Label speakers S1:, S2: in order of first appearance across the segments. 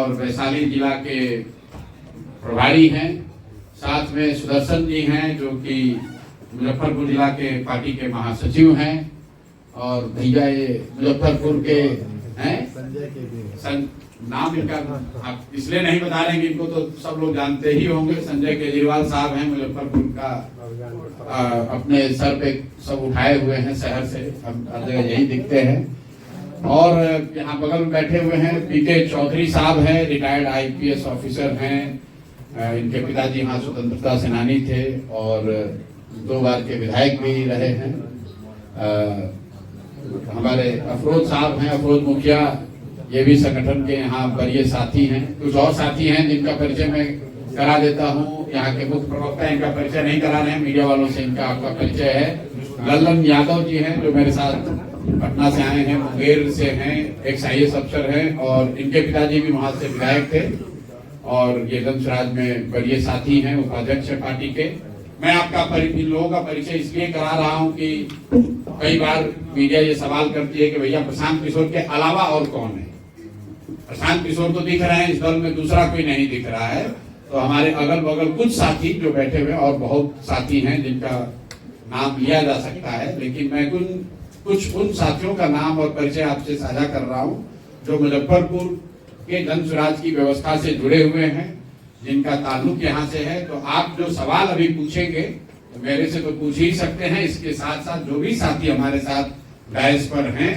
S1: और वैशाली जिला के प्रभारी हैं। साथ में सुदर्शन जी हैं जो कि मुजफ्फरपुर जिला के पार्टी के महासचिव हैं। और भैया ये मुजफ्फरपुर के हैं, नाम इनका आप इसलिए नहीं बता रहे हैं, इनको तो सब लोग जानते ही होंगे। संजय केजरीवाल साहब हैं, मुजफ्फरपुर का अपने सर पे सब उठाए हुए हैं, शहर से हम हर जगह यही दिखते हैं। और यहाँ बगल में बैठे हुए हैं पीके चौधरी साहब हैं, रिटायर्ड IPS ऑफिसर हैं। इनके पिताजी यहाँ स्वतंत्रता सेनानी थे और 2 बार के विधायक भी रहे हैं। हमारे अफरोज साहब हैं, अफरोज मुखिया, ये भी संगठन के यहाँ वरीय साथी हैं। कुछ और साथी हैं जिनका परिचय मैं करा देता हूँ। यहाँ के मुख्य प्रवक्ता इनका परिचय नहीं करा रहे हैं, मीडिया वालों से इनका आपका परिचय है। लल्लन यादव जी हैं जो मेरे साथ पटना से आए हैं, मुंगेर से हैं, एक IAS अफसर हैं और इनके पिताजी भी वहां से विधायक थे। और ये दंशराज में वरीय साथी हैं, उपाध्यक्ष है पार्टी के। मैं आपका इन लोगों का परिचय इसलिए करा रहा हूँ कि कई बार मीडिया ये सवाल करती है कि भैया प्रशांत किशोर के अलावा और कौन है। प्रशांत किशोर तो दिख रहे हैं, इस दल में दूसरा कोई नहीं दिख रहा है। तो हमारे अगल बगल कुछ साथी जो बैठे हुए और बहुत साथी हैं जिनका नाम लिया जा सकता है, लेकिन मैं कुछ उन साथियों का नाम और परिचय आपसे साझा कर रहा हूं जो मुजफ्फरपुर के जन स्वराज की व्यवस्था से जुड़े हुए हैं, जिनका ताल्लुक यहाँ से है। तो आप जो सवाल अभी पूछेंगे तो मेरे से तो पूछ ही सकते हैं। इसके साथ साथ जो भी साथी हमारे साथ डायस पर हैं,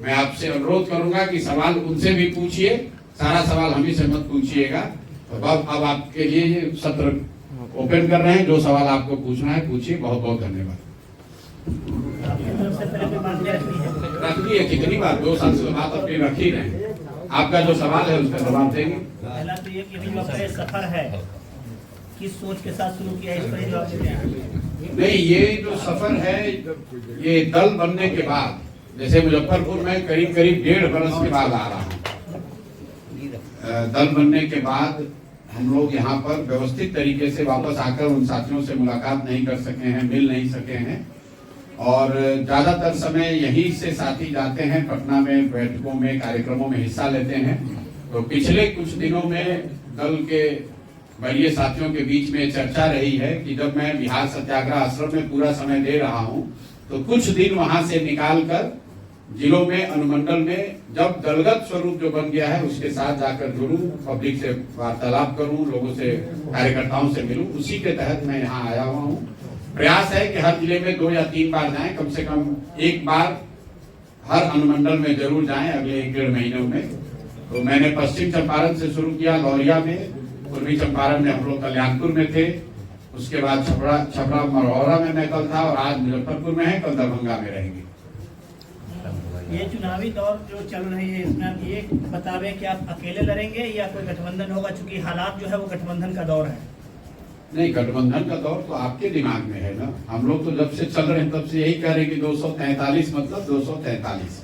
S1: मैं आपसे अनुरोध करूंगा कि सवाल उनसे भी पूछिए, सारा सवाल हम ही से मत पूछिएगा। तो अब आपके लिए ये सत्र ओपन कर रहे हैं, जो सवाल आपको पूछना है पूछिए। बहुत बहुत धन्यवाद। रखी है कितनी बार, 2 साल से बात अपनी रखी रहे। आपका जो सवाल है उसका जवाब देंगे।
S2: पहला तो ये कि आपका सफर है किस सोच के साथ शुरू किया, इस पर जवाब देते हैं।
S1: नहीं, ये जो सफर है ये दल बनने के बाद, जैसे मुजफ्फरपुर में करीब 1.5 बरस के बाद आ रहा हूँ। दल बनने के बाद हम लोग यहाँ पर व्यवस्थित तरीके से वापस आकर उन साथियों से मुलाकात नहीं कर सके हैं, मिल नहीं सके हैं। और ज्यादातर समय यहीं से साथी जाते हैं, पटना में बैठकों में कार्यक्रमों में हिस्सा लेते हैं। तो पिछले कुछ दिनों में दल के वरीय साथियों के बीच में चर्चा रही है कि जब मैं बिहार सत्याग्रह आश्रम में पूरा समय दे रहा हूं तो कुछ दिन वहां से निकालकर जिलों में, अनुमंडल में जब दलगत स्वरूप जो बन गया है उसके साथ जाकर जुड़ूं, पब्लिक से वार्तालाप करूं, लोगों से, कार्यकर्ताओं से मिलूं। उसी के तहत मैं यहाँ आया हुआ हूँ। प्रयास है कि हर जिले में 2 या 3 बार जाएं, कम से कम 1 बार हर अनुमंडल में जरूर जाएं अगले 1-1.5 महीनों में। तो मैंने पश्चिम चंपारण से शुरू किया, लौरिया में, पूर्वी चंपारण में हम लोग कल्याणपुर में थे, उसके बाद छपरा मरौरा में मैं कल था और आज मुजफ्फरपुर में है, कल दरभंगा में रहेंगे।
S2: ये चुनावी दौर जो चल रही है इसमें आप ये बतावे कि आप अकेले लड़ेंगे या कोई गठबंधन होगा, चूंकि हालात जो है वो गठबंधन का दौर है। नहीं,
S1: गठबंधन का दौर तो आपके दिमाग में है ना। हम लोग तो जब से चल रहे हैं तब से यही कह रहे हैं कि 243 मतलब 243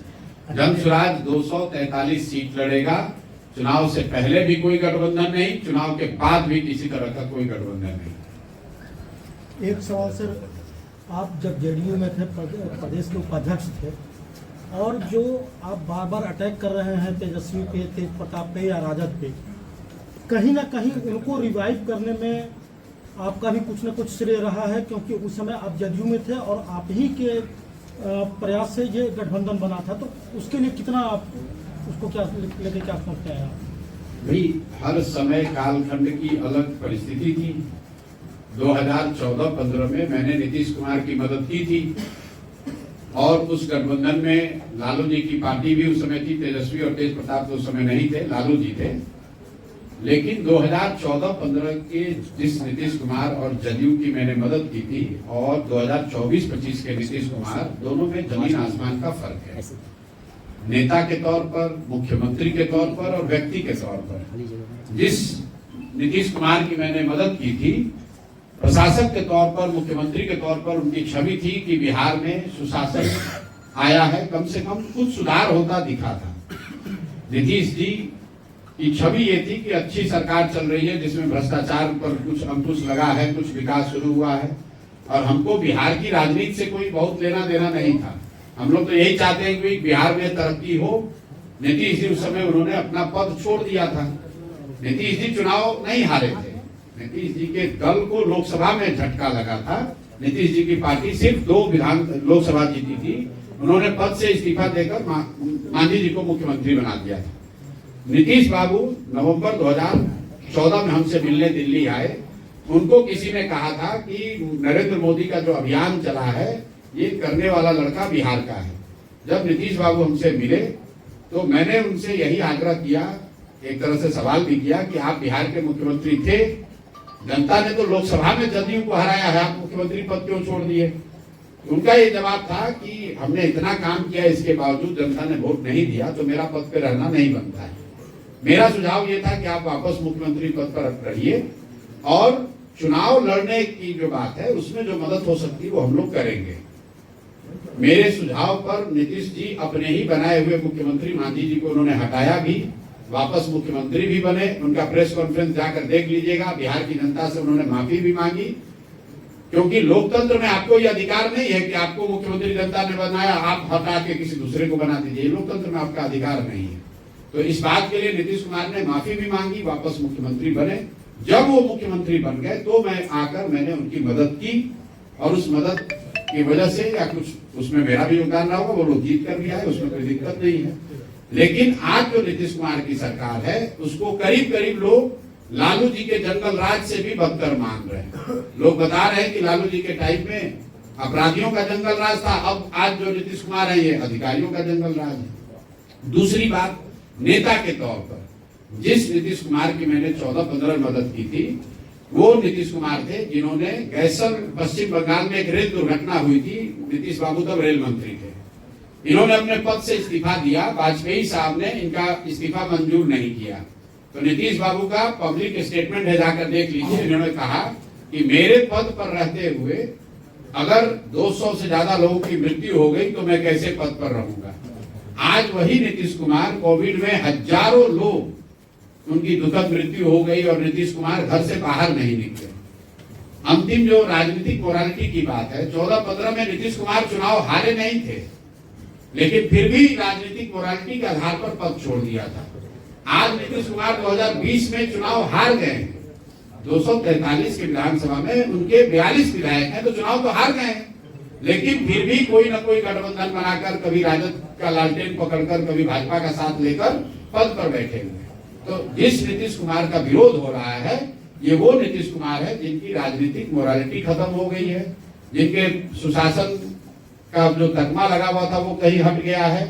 S1: जन स्वराज 243 सीट लड़ेगा। चुनाव से पहले भी कोई गठबंधन नहीं, चुनाव के बाद भी किसी तरह का कोई गठबंधन नहीं।
S3: एक सवाल सर, आप जब JDU में थे, प्रदेश के उपाध्यक्ष थे, और जो आप बार बार अटैक कर रहे हैं तेजस्वी पे, तेज प्रताप पे या राजद पे, कहीं ना कहीं उनको रिवाइव करने में आपका भी कुछ न कुछ श्रेय रहा है, क्योंकि उस समय आप JDU में थे और आप ही के प्रयास से ये गठबंधन बना था। तो उसके लिए कितना आप उसको क्या लेके क्या सोचते हैं आप?
S1: भाई, हर समय कालखंड की अलग परिस्थिति थी। 2014-15 में मैंने नीतीश कुमार की मदद की थी और उस गठबंधन में लालू जी की पार्टी भी उस समय थी। तेजस्वी और तेज प्रताप तो उस समय नहीं थे, लालू जी थे। लेकिन 2014-15 के जिस नीतीश कुमार और JDU की मैंने मदद की थी और 2024-25 के नीतीश कुमार, दोनों में जमीन आसमान का फर्क है। नेता के तौर पर, मुख्यमंत्री के तौर पर और व्यक्ति के तौर पर। जिस नीतीश कुमार की मैंने मदद की थी, प्रशासक के तौर पर, मुख्यमंत्री के तौर पर उनकी छवि थी कि बिहार में सुशासन आया है, कम से कम कुछ सुधार होता दिखा था। नीतीश जी की छवि ये थी कि अच्छी सरकार चल रही है जिसमें भ्रष्टाचार पर कुछ अंकुश लगा है, कुछ विकास शुरू हुआ है। और हमको बिहार की राजनीति से कोई बहुत लेना देना नहीं था। हम लोग तो यही चाहते हैं कि बिहार में तरक्की हो। नीतीश जी उस समय उन्होंने अपना पद छोड़ दिया था, नीतीश जी चुनाव नहीं हारे थे। नीतीश जी के दल को लोकसभा में झटका लगा था। नीतीश जी की पार्टी सिर्फ 2 लोकसभा जीती थी। उन्होंने पद से इस्तीफा देकर मांझी जी को मुख्यमंत्री बना दिया था। नीतीश बाबू नवंबर 2014 में हमसे मिलने दिल्ली आए। उनको किसी ने कहा था कि नरेंद्र मोदी का जो अभियान चला है ये करने वाला लड़का बिहार का है। जब नीतीश बाबू हमसे मिले तो मैंने उनसे यही आग्रह किया, एक तरह से सवाल भी किया कि आप बिहार के मुख्यमंत्री थे, जनता ने तो लोकसभा में जदयू को हराया है, आप मुख्यमंत्री पद क्यों छोड़ दिए? उनका ये जवाब था कि हमने इतना काम किया, इसके बावजूद जनता ने वोट नहीं दिया तो मेरा पद पे रहना नहीं बनता है। मेरा सुझाव ये था कि आप वापस मुख्यमंत्री पद पर रहिए और चुनाव लड़ने की जो बात है उसमें जो मदद हो सकती है वो हम लोग करेंगे। मेरे सुझाव पर नीतीश जी अपने ही बनाए हुए मुख्यमंत्री मांझी जी को उन्होंने हटाया भी, वापस मुख्यमंत्री भी बने। उनका प्रेस कॉन्फ्रेंस जाकर देख लीजिएगा। बिहार की जनता से उन्होंने माफी भी मांगी, क्योंकि लोकतंत्र में आपको ये अधिकार नहीं है कि आपको मुख्यमंत्री जनता ने बनाया आप हटा के किसी दूसरे को बना दीजिए। लोकतंत्र में आपका अधिकार नहीं है। तो इस बात के लिए नीतीश कुमार ने माफी भी मांगी, वापस मुख्यमंत्री बने। जब वो मुख्यमंत्री बन गए तो मैंने उनकी मदद की और उस मदद की वजह से या कुछ उसमें मेरा भी योगदान रहा होगा, वो लोग जीत कर भी आए, उसमें कोई दिक्कत नहीं है। लेकिन आज जो नीतीश कुमार की सरकार है उसको करीब करीब लोग लालू जी के जंगल राज से भी बदतर मान रहे हैं। लोग बता रहे हैं कि लालू जी के टाइम में अपराधियों का जंगल राज था, अब आज जो नीतीश कुमार है ये अधिकारियों का जंगल राज है। दूसरी बात, नेता के तौर पर जिस नीतीश कुमार की मैंने 14-15 मदद की थी वो नीतीश कुमार थे जिन्होंने गैसन पश्चिम बंगाल में एक रेल दुर्घटना हुई थी। नीतीश बाबू तब रेल मंत्री थे। इन्होंने अपने पद से इस्तीफा दिया, वाजपेयी साहब ने इनका इस्तीफा मंजूर नहीं किया। तो नीतीश बाबू का पब्लिक स्टेटमेंट है, जाकर देख लीजिए। इन्होंने कहा कि मेरे पद पर रहते हुए अगर 200 से ज्यादा लोगों की मृत्यु हो गई तो मैं कैसे पद पर रहूंगा। आज वही नीतीश कुमार, कोविड में हजारों लोग उनकी दुखद मृत्यु हो गई और नीतीश कुमार घर से बाहर नहीं निकले। अंतिम जो राजनीतिक मोरालिटी की बात है, 14-15 में नीतीश कुमार चुनाव हारे नहीं थे, लेकिन फिर भी राजनीतिक मोरालिटी के आधार पर पद छोड़ दिया था। आज नीतीश कुमार 2020 में चुनाव हार गए हैं। 243 की विधानसभा में उनके 42 विधायक हैं, तो चुनाव तो हार गए हैं, लेकिन फिर भी कोई न कोई गठबंधन बनाकर, कभी राजद का लालटेन पकड़कर, कभी भाजपा का साथ लेकर पद पर बैठे हुए। तो जिस नीतीश कुमार का विरोध हो रहा है ये वो नीतीश कुमार है जिनकी राजनीतिक मोरालिटी खत्म हो गई है, जिनके सुशासन का जो तकमा लगा हुआ था वो कहीं हट गया है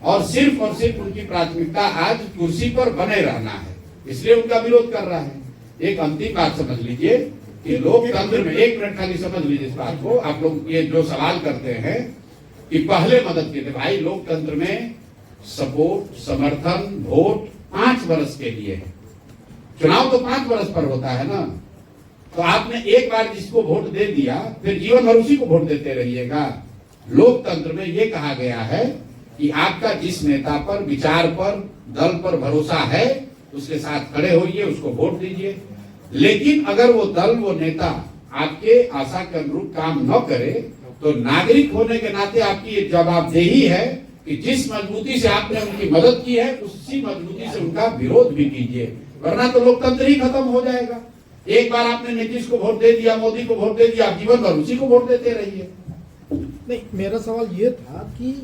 S1: और सिर्फ उनकी प्राथमिकता आज कुर्सी पर बने रहना है, इसलिए उनका विरोध कर रहा है। एक अंतिम बात समझ लीजिए कि लोकतंत्र में, 1 मिनट खाली समझ लीजिए इस बात को। आप लोग ये जो सवाल करते हैं कि पहले मदद के थे, भाई लोकतंत्र में सपोर्ट, समर्थन, वोट 5 वर्ष के लिए है। चुनाव तो 5 वर्ष पर होता है ना। तो आपने एक बार जिसको वोट दे दिया फिर जीवन भर उसी को वोट देते रहिएगा। लोकतंत्र में ये कहा गया है कि आपका जिस नेता पर, विचार पर, दल पर भरोसा है उसके साथ खड़े होइए, उसको वोट दीजिए। लेकिन अगर वो दल, वो नेता आपके आशा के अनुरूप काम न करे तो नागरिक होने के नाते आपकी ये जवाबदेही है कि जिस मजबूती से आपने उनकी मदद की है उसी मजबूती से उनका विरोध भी कीजिए, वरना तो लोकतंत्र ही खत्म हो जाएगा। एक बार आपने नीतीश को वोट दे दिया, मोदी को वोट दे दिया, आप जीवन भर उसी को वोट देते रहिए।
S3: नहीं, मेरा सवाल ये था कि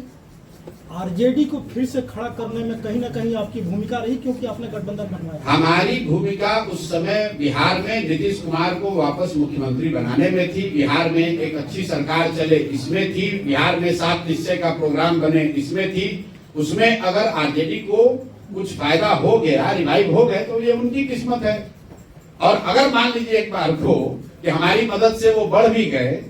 S3: आरजेडी को फिर से खड़ा करने में कहीं ना कहीं आपकी भूमिका रही, क्योंकि आपने गठबंधन बनवाया।
S1: हमारी भूमिका उस समय बिहार में नीतीश कुमार को वापस मुख्यमंत्री बनाने में थी, बिहार में एक अच्छी सरकार चले इसमें थी, बिहार में 7 निश्चय का प्रोग्राम बने इसमें थी। उसमें अगर आरजेडी को कुछ फायदा हो गया, रिवाइव हो गए, तो ये उनकी किस्मत है। और अगर मान लीजिए एक बार को कि हमारी मदद से वो बढ़ भी गए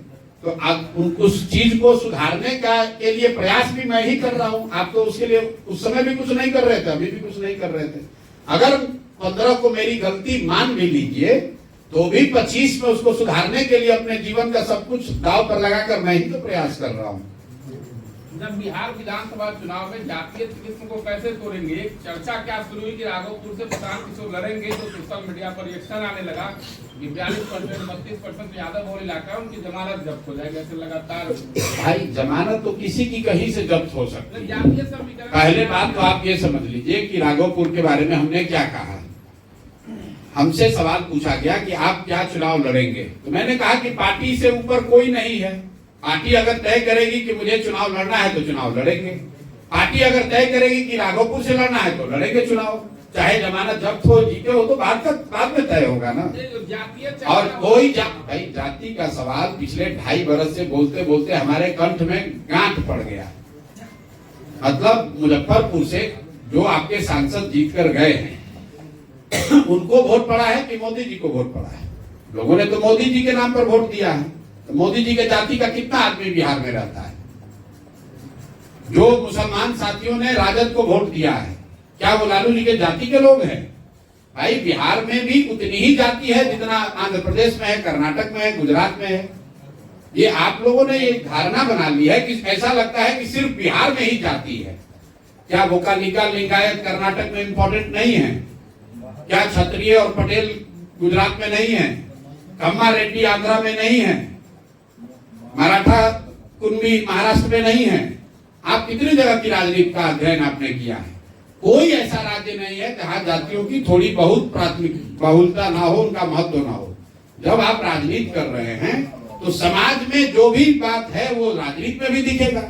S1: तो आप उस चीज को सुधारने के लिए प्रयास भी मैं ही कर रहा हूं। आप तो उसके लिए उस समय भी कुछ नहीं कर रहे थे, अभी भी कुछ नहीं कर रहे थे। अगर 15 को मेरी गलती मान भी लीजिए तो भी 25 में उसको सुधारने के लिए अपने जीवन का सब कुछ दांव पर लगाकर मैं ही तो प्रयास कर रहा हूं।
S4: जब बिहार विधानसभा चुनाव में जातीय किस्म को कैसे तोड़ेंगे, चर्चा क्या शुरू हुई कि राघोपुर से प्रशांत किशोर लड़ेंगे, तो सोशल मीडिया पर रिएक्शन आने लगा कि 42%, 32% यादव और इलाका उनकी जमानत जब्त हो जाएगी। ऐसे लगातार
S1: भाई जमानत तो किसी की कहीं से जब्त हो सकती है।
S4: जातीय समीकरण,
S1: पहले बात तो आप ये समझ लीजिए कि राघोपुर के बारे में हमने क्या कहा। हमसे सवाल पूछा गया कि आप क्या चुनाव लड़ेंगे, तो मैंने कहा कि पार्टी से ऊपर कोई नहीं है। पार्टी अगर तय करेगी कि मुझे चुनाव लड़ना है तो चुनाव लड़ेंगे। पार्टी अगर तय करेगी कि राघोपुर से लड़ना है तो लड़ेंगे चुनाव, चाहे जमानत जब्त हो जीते हो तो बाद में तय होगा ना। और कोई भाई जाति का सवाल पिछले 2.5 बरस से बोलते बोलते हमारे कंठ में गांठ पड़ गया। मतलब मुजफ्फरपुर से जो आपके सांसद जीत कर गए हैं उनको वोट पड़ा है कि मोदी जी को वोट पड़ा है? लोगों ने तो मोदी जी के नाम पर वोट दिया है। तो मोदी जी के जाति का कितना आदमी बिहार में रहता है? जो मुसलमान साथियों ने राजद को वोट दिया है, क्या वो लालू जी के जाति के लोग हैं? भाई बिहार में भी उतनी ही जाति है जितना आंध्र प्रदेश में है, कर्नाटक में है, गुजरात में है। ये आप लोगों ने एक धारणा बना ली है कि ऐसा लगता है कि सिर्फ बिहार में ही जाति है। क्या वोकालिका लिंगायत कर्नाटक में इंपॉर्टेंट नहीं है? क्या क्षत्रिय और पटेल गुजरात में नहीं है? खम्मा रेड्डी आंध्रा में नहीं है? मराठा कुंबी महाराष्ट्र में नहीं है? आप कितनी जगह की राजनीति का अध्ययन आपने किया है? कोई ऐसा राज्य नहीं है जहां जातियों की थोड़ी बहुत प्राथमिक बहुलता ना हो, उनका महत्व ना हो। जब आप राजनीति कर रहे हैं तो समाज में जो भी बात है वो राजनीति में भी दिखेगा।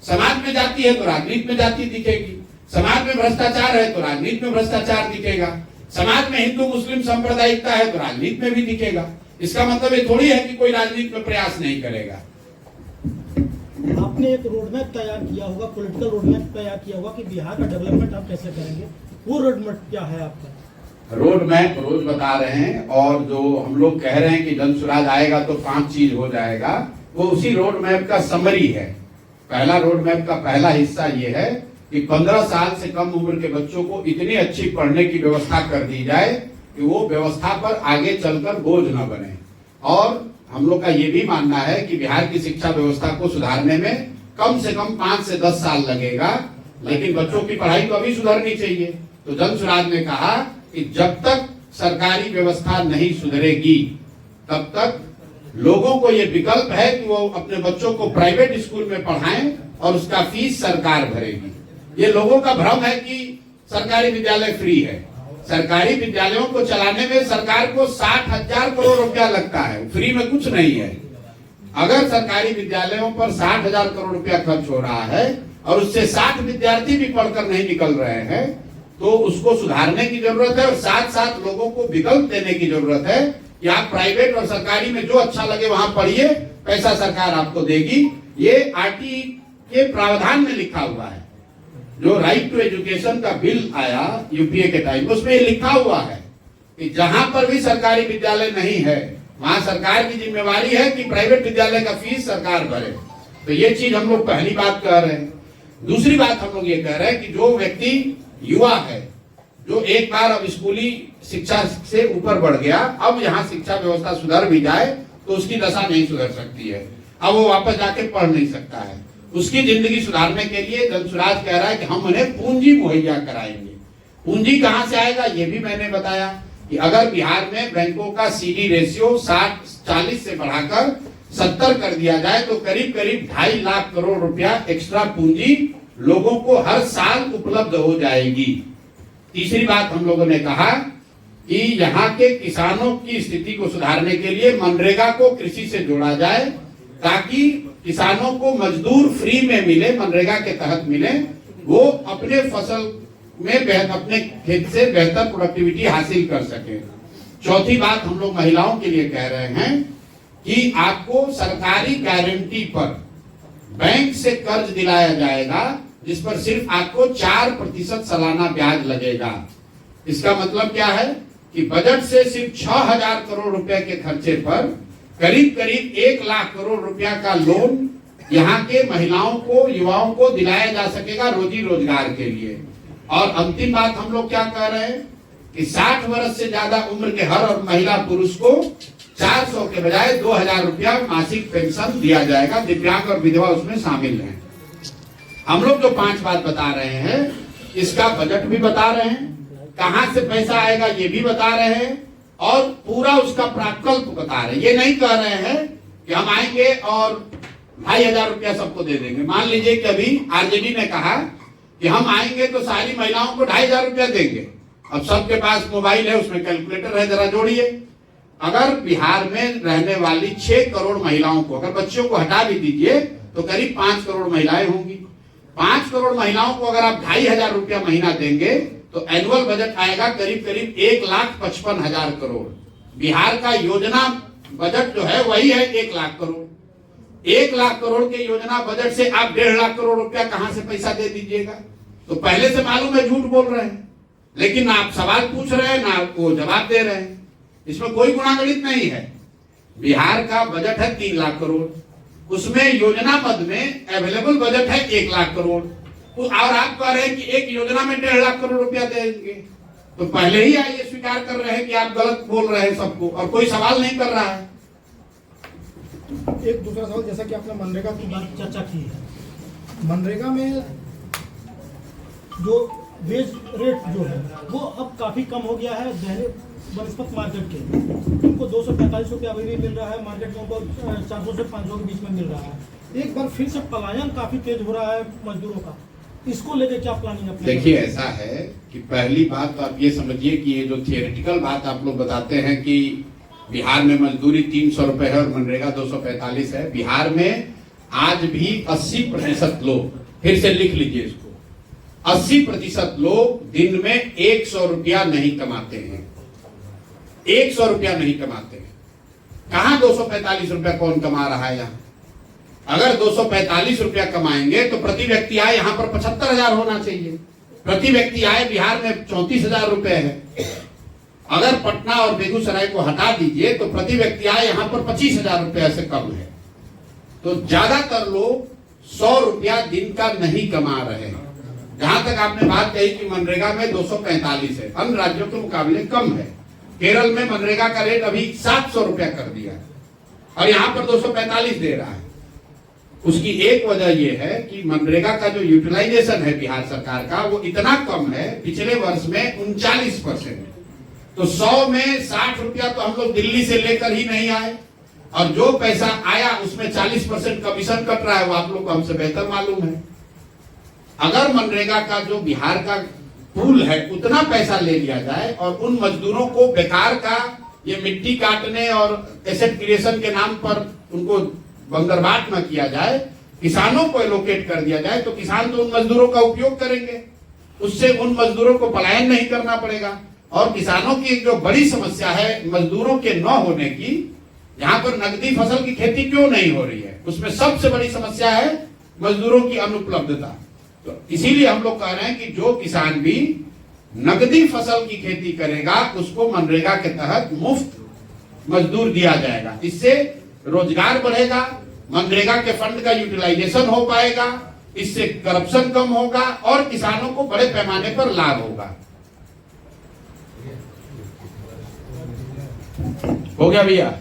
S1: समाज में जाति है तो राजनीति में जाति दिखेगी। समाज में भ्रष्टाचार है तो राजनीति में भ्रष्टाचार दिखेगा। समाज में हिंदू मुस्लिम सांप्रदायिकता है तो राजनीति में भी दिखेगा। इसका मतलब ये थोड़ी है कि कोई राजनीति में प्रयास नहीं करेगा।
S3: आपने एक रोडमैप तैयार किया होगा, पॉलिटिकल रोडमैप तैयार किया होगा कि बिहार का डेवलपमेंट आप कैसे करेंगे, वो रोडमैप क्या है आपका?
S1: रोड मैप रोज बता रहे हैं, और जो हम लोग कह रहे हैं कि जन स्वराज आएगा तो 5 चीज हो जाएगा, वो उसी रोड मैप का समरी है। पहला रोड मैप का पहला हिस्सा ये है कि 15 साल से कम उम्र के बच्चों को इतनी अच्छी पढ़ने की व्यवस्था कर दी जाए कि वो व्यवस्था पर आगे चलकर बोझ न बने। और हम लोग का ये भी मानना है कि बिहार की शिक्षा व्यवस्था को सुधारने में कम से कम 5 से 10 साल लगेगा, लेकिन बच्चों की पढ़ाई तो अभी सुधरनी चाहिए। तो जन स्वराज ने कहा कि जब तक सरकारी व्यवस्था नहीं सुधरेगी तब तक लोगों को ये विकल्प है कि वो अपने बच्चों को प्राइवेट स्कूल में पढ़ाएं और उसका फीस सरकार भरेगी। ये लोगों का भ्रम है कि सरकारी विद्यालय फ्री है। सरकारी विद्यालयों को चलाने में सरकार को 60,000 करोड़ रुपया लगता है, फ्री में कुछ नहीं है। अगर सरकारी विद्यालयों पर 60,000 करोड़ रुपया खर्च हो रहा है और उससे 60 विद्यार्थी भी पढ़कर नहीं निकल रहे हैं तो उसको सुधारने की जरूरत है। और साथ साथ लोगों को विकल्प देने की जरूरत है कि आप प्राइवेट और सरकारी में जो अच्छा लगे वहां पढ़िए, पैसा सरकार आपको देगी। ये आरटी के प्रावधान में लिखा हुआ है। जो राइट टू एजुकेशन का बिल आया यूपीए के टाइम, उसमें ये लिखा हुआ है कि जहां पर भी सरकारी विद्यालय नहीं है वहां सरकार की जिम्मेवारी है कि प्राइवेट विद्यालय का फीस सरकार भरे। तो ये चीज हम लोग पहली बात कह रहे हैं। दूसरी बात हम लोग ये कह रहे हैं कि जो व्यक्ति युवा है, जो एक बार अब स्कूली शिक्षा से ऊपर बढ़ गया, अब यहाँ शिक्षा व्यवस्था सुधर भी जाए तो उसकी दशा नहीं सुधर सकती है। अब वो वापस जाके पढ़ नहीं सकता है। उसकी जिंदगी सुधारने के लिए जन स्वराज कह रहा है कि हम उन्हें पूंजी मुहैया कराएंगे। पूंजी कहां से आएगा ये भी मैंने बताया कि अगर बिहार में बैंकों का सीडी रेशियो 40 से बढ़ाकर 70 कर दिया जाए तो करीब करीब 2.5 लाख करोड़ रुपया एक्स्ट्रा पूंजी लोगों को हर साल उपलब्ध हो जाएगी। तीसरी बात हम लोगों ने कहा कि यहाँ के किसानों की स्थिति को सुधारने के लिए मनरेगा को कृषि से जोड़ा जाए ताकि किसानों को मजदूर फ्री में मिले, मनरेगा के तहत मिले, वो अपने फसल में अपने खेत से बेहतर प्रोडक्टिविटी हासिल कर सके। चौथी बात हम लोग महिलाओं के लिए कह रहे हैं कि आपको सरकारी गारंटी पर बैंक से कर्ज दिलाया जाएगा जिस पर सिर्फ आपको 4% सालाना ब्याज लगेगा। इसका मतलब क्या है कि बजट से सिर्फ 6,000 करोड़ रुपए के खर्चे पर करीब करीब 1 लाख करोड़ रुपया का लोन यहाँ के महिलाओं को, युवाओं को दिलाया जा सकेगा रोजी रोजगार के लिए। और अंतिम बात हम लोग क्या कह रहे हैं कि 60 वर्ष से ज्यादा उम्र के हर महिला पुरुष को 400 के बजाय 2,000 रुपया मासिक पेंशन दिया जाएगा। दिव्यांग और विधवा उसमें शामिल हैं। हम लोग जो 5 बात बता रहे हैं इसका बजट भी बता रहे हैं, कहां से पैसा आएगा ये भी बता रहे हैं और पूरा उसका प्राकल्प बता रहे हैं। ये नहीं कह रहे हैं कि हम आएंगे और 2,500 रुपया सबको दे देंगे। मान लीजिए कि अभी आरजेडी ने कहा कि हम आएंगे तो सारी महिलाओं को 2,500 रुपया देंगे, अब सबके पास मोबाइल है, उसमें कैलकुलेटर है, जरा जोड़िए। अगर बिहार में रहने वाली 6 करोड़ महिलाओं को, अगर बच्चों को हटा भी दीजिए तो करीब 5 करोड़ महिलाएं होंगी। 5 करोड़ महिलाओं को अगर आप 2,500 रुपया महीना देंगे तो एनुअल बजट आएगा करीब करीब 1,55,000 करोड़। बिहार का योजना बजट जो है वही है 1 लाख करोड़। 1 लाख करोड़ के योजना बजट से आप 1.5 लाख करोड़ रुपया कहां से पैसा दे दीजिएगा? तो पहले से मालूम है झूठ बोल रहे हैं, लेकिन ना आप सवाल पूछ रहे हैं ना वो जवाब दे रहे हैं। इसमें कोई गुणागणित नहीं है। बिहार का बजट है 3 लाख करोड़, उसमें योजना मद में अवेलेबल बजट है 1 लाख करोड़, और आप कह रहे हैं कि एक योजना में 1.5 लाख करोड़ रुपया देंगे। तो पहले ही ये स्वीकार कर रहे हैं कि आप गलत बोल रहे हैं सबको, और कोई सवाल नहीं कर रहा है।
S5: एक दूसरा सवाल, जैसा कि आपने मनरेगा की बात
S3: चर्चा की है,
S5: मनरेगा में
S3: जो वेज रेट जो है वो अब काफ़ी कम हो गया है। बनस्पत मार्केट के उनको 245 रुपया अभी भी मिल रहा है, मार्केट में उनको 400 से 500 के बीच में मिल रहा है। एक बार फिर से पलायन काफ़ी तेज हो रहा है मजदूरों का, इसको लेकर क्या प्लानिंग है?
S1: देखिए, ऐसा है कि पहली बात तो आप ये समझिए कि ये जो थियोरेटिकल बात आप लोग बताते हैं कि बिहार में मजदूरी 300 रुपए है और मनरेगा 245 है, बिहार में आज भी 80% लोग, फिर से लिख लीजिए इसको, 80% लोग दिन में 100 रुपया नहीं कमाते हैं। 100 रुपया नहीं कमाते हैं। कहां 245 रुपया कौन कमा रहा है यहाँ? अगर 245 रुपया कमाएंगे तो प्रति व्यक्ति आय यहाँ पर 75,000 होना चाहिए। प्रति व्यक्ति आय बिहार में 34,000 रुपए है। अगर पटना और बेगूसराय को हटा दीजिए तो प्रति व्यक्ति आय यहाँ पर 25,000 रुपया से कम है। तो ज्यादातर लोग 100 रुपया दिन का नहीं कमा रहे हैं। जहां तक आपने बात कही कि मनरेगा में 245 है, अन्य राज्यों के मुकाबले कम है। केरल में मनरेगा का रेट अभी 700 रुपया कर दिया है और यहाँ पर 245 दे रहा है। उसकी एक वजह यह है कि मनरेगा का जो यूटिलाइजेशन है बिहार सरकार का वो इतना कम है, पिछले वर्ष में 39%। तो 100 में 60 रुपया तो हम लोग दिल्ली से लेकर ही नहीं आए, और जो पैसा आया उसमें 40% कमीशन कट रहा है, वो आप लोग को हमसे बेहतर मालूम है। अगर मनरेगा का जो बिहार का पूल है उतना पैसा ले लिया जाए और उन मजदूरों को बेकार का ये मिट्टी काटने और एसेट क्रिएशन के नाम पर उनको बंदरबाट न किया जाए, किसानों को एलोकेट कर दिया जाए, तो किसान तो उन मजदूरों का उपयोग करेंगे, उससे उन मजदूरों को पलायन नहीं करना पड़ेगा। और किसानों की जो बड़ी समस्या है मजदूरों के न होने की, यहाँ पर नकदी फसल की खेती क्यों नहीं हो रही है, उसमें सबसे बड़ी समस्या है मजदूरों की अनुपलब्धता। तो इसीलिए हम लोग कह रहे हैं कि जो किसान भी नकदी फसल की खेती करेगा उसको मनरेगा के तहत मुफ्त मजदूर दिया जाएगा। इससे रोजगार बढ़ेगा, मनरेगा के फंड का यूटिलाइजेशन हो पाएगा, इससे करप्शन कम होगा और किसानों को बड़े पैमाने पर लाभ होगा। हो गया भैया?